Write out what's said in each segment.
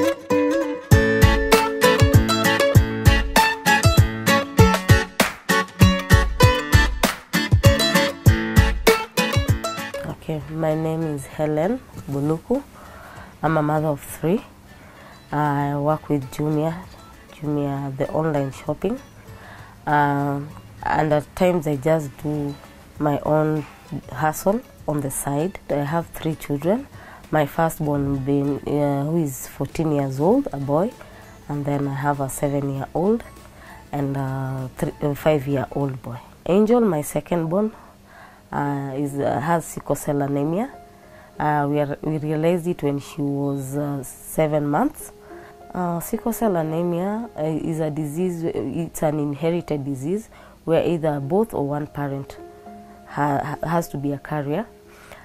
Okay, my name is Helen Buluku. I'm a mother of 3. I work with Junior, the online shopping. And at times I just do my own hustle on the side. I have 3 children. My firstborn being who is 14 years old, a boy, and then I have a 7-year-old and a 5-year-old boy. Angel, my second-born, has sickle cell anemia. We realized it when she was 7 months. Sickle cell anemia is a disease. It's an inherited disease where either both or one parent has to be a carrier,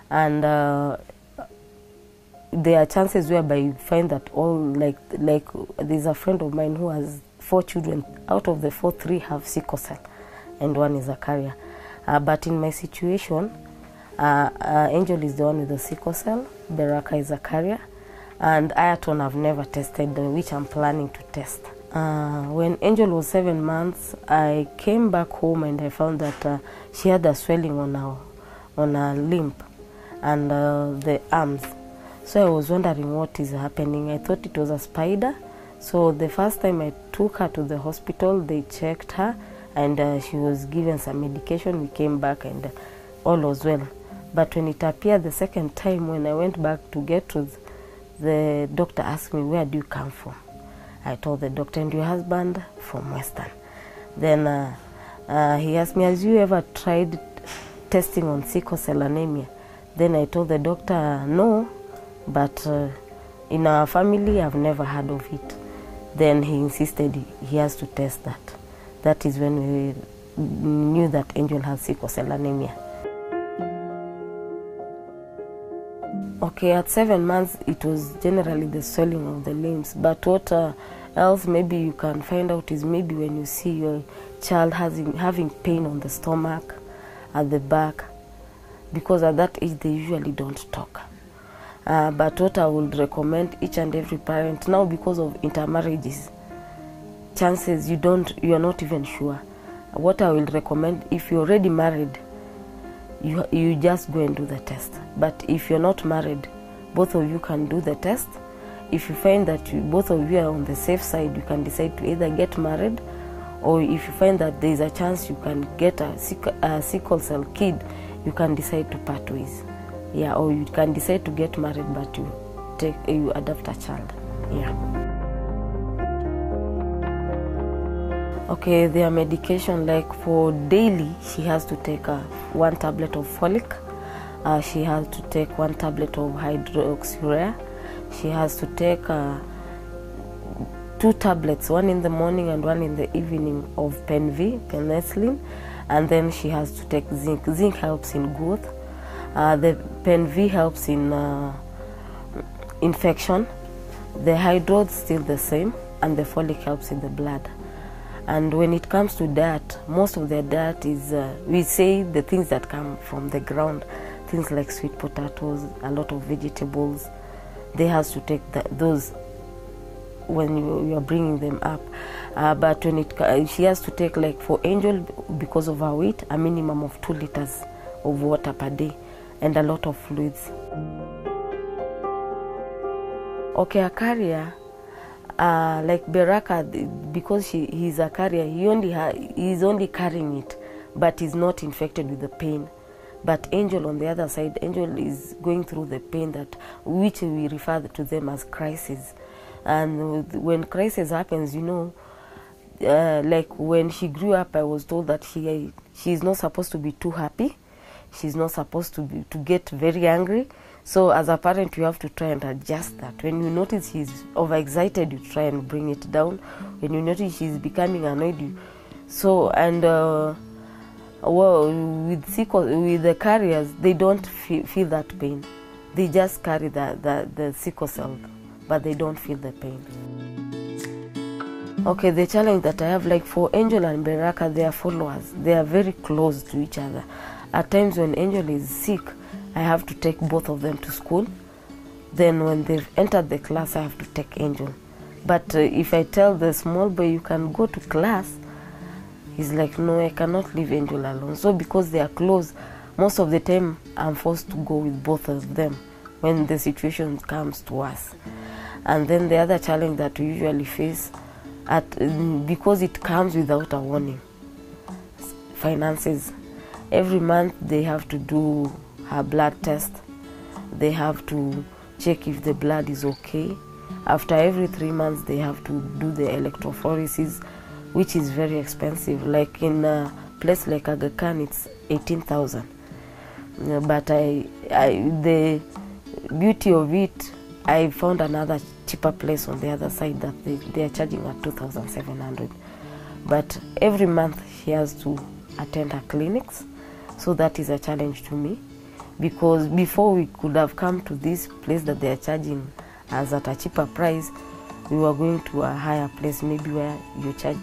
and there are chances whereby you find that all like there's a friend of mine who has 4 children. Out of the 4, 3 have sickle cell, and 1 is a carrier. But in my situation, Angel is the one with the sickle cell, Beraka is a carrier, and Ayaton I've never tested, which I'm planning to test. When Angel was 7 months, I came back home and I found that she had a swelling on her limb and the arms. So I was wondering what is happening. I thought it was a spider. So the first time I took her to the hospital, they checked her and she was given some medication. We came back and all was well. But when it appeared the second time, when I went back to get to the doctor asked me, "Where do you come from?" I told the doctor, "And your husband?" "From Western." Then he asked me, "Has you ever tried testing on sickle cell anemia?" Then I told the doctor, "No, but in our family I've never heard of it." Then he insisted he has to test that. That is when we knew that Angel has sickle cell anemia. Okay, at 7 months it was generally the swelling of the limbs, but what else maybe you can find out is maybe when you see your child having pain on the stomach, at the back, because at that age they usually don't talk. But what I would recommend each and every parent now, because of intermarriages, chances you're not even sure. What I will recommend, if you're already married, you just go and do the test. But if you're not married, both of you can do the test. If you find that both of you are on the safe side, you can decide to either get married, or if you find that there is a chance you can get a sickle cell kid, you can decide to part ways. Yeah, or you can decide to get married, but you adopt a child. Yeah. Okay, their medication, like for daily, she has to take 1 tablet of folic. She has to take 1 tablet of hydroxyurea. She has to take 2 tablets, 1 in the morning and 1 in the evening, of penicillin. And then she has to take zinc. Zinc helps in growth. The Pen-V helps in infection. The hydro's still the same, and the folic helps in the blood. And when it comes to diet, most of their diet is, we say, the things that come from the ground, things like sweet potatoes, a lot of vegetables. They have to take those when you are bringing them up. But when she has to take, like for Angel, because of her weight, a minimum of 2 liters of water per day and a lot of fluids. Okay, a carrier, like Beraka, because he's a carrier, he's only carrying it, but he's not infected with the pain. But Angel, on the other side, Angel is going through the pain, which we refer to them as crisis. And when crisis happens, like when she grew up, I was told that she's not supposed to be too happy. She's not supposed to get very angry. So as a parent, you have to try and adjust that. When you notice she's overexcited, you try and bring it down. When you notice she's becoming annoyed, with the carriers, they don't feel that pain. They just carry the sickle cell, but they don't feel the pain. Okay, the challenge that I have, like for Angel and Beraka, they are followers. They are very close to each other. At times when Angel is sick, I have to take both of them to school. Then when they've entered the class, I have to take Angel. But if I tell the small boy, you can go to class, he's like, no, I cannot leave Angel alone. So because they are close, most of the time I'm forced to go with both of them when the situation comes to us. And then the other challenge that we usually face, because it comes without a warning, finances. Every month they have to do her blood test. They have to check if the blood is okay. After every 3 months they have to do the electrophoresis, which is very expensive. Like in a place like Aga Khan, it's 18,000. But the beauty of it, I found another cheaper place on the other side that they are charging at 2,700. But every month she has to attend her clinics, so that is a challenge to me, because before we could have come to this place that they are charging us at a cheaper price, we were going to a higher place, maybe where you charge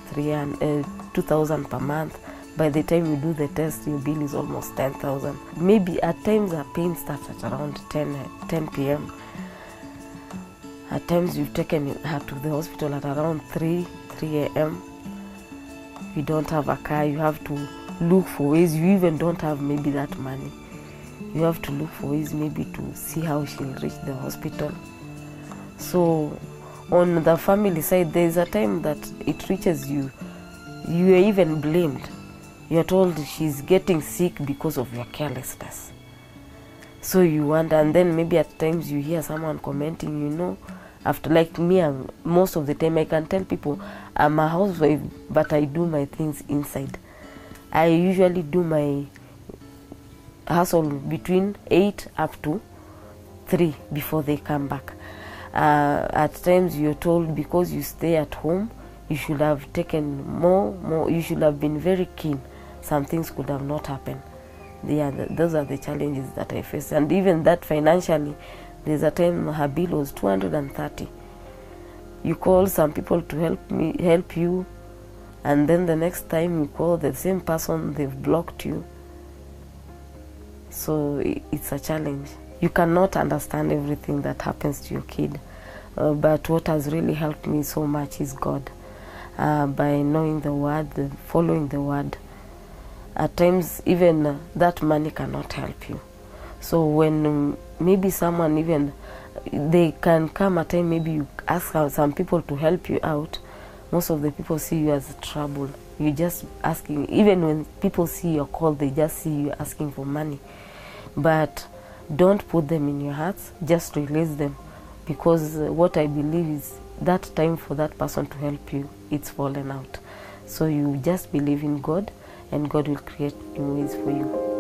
2,000 per month. By the time you do the test, your bill is almost 10,000. Maybe at times her pain starts at around 10 p.m. At times we've taken her to the hospital at around 3 a.m. You don't have a car, you have to look for ways. You even don't have maybe that money. You have to look for ways maybe to see how she'll reach the hospital. So on the family side, there is a time that it reaches you. You are even blamed. You are told she's getting sick because of your carelessness. So you wonder, and then maybe at times you hear someone commenting, you know, after, like me, most of the time I can tell people I'm a housewife, but I do my things inside. I usually do my hustle between 8 up to 3 before they come back. At times you're told because you stay at home, you should have taken more, you should have been very keen. Some things could have not happened. Those are the challenges that I face. And even that financially, there's a time her bill was 230. You call some people to help you, and then the next time you call the same person, they've blocked you. So it's a challenge. You cannot understand everything that happens to your kid, but what has really helped me so much is God. By knowing the word, following the word. At times even that money cannot help you. So when maybe someone even, they can come a time, maybe you ask some people to help you out, most of the people see you as trouble. You just asking, even when people see your call, they just see you asking for money. But don't put them in your hearts, just release them, because what I believe is that time for that person to help you, it's fallen out. So you just believe in God, and God will create new ways for you.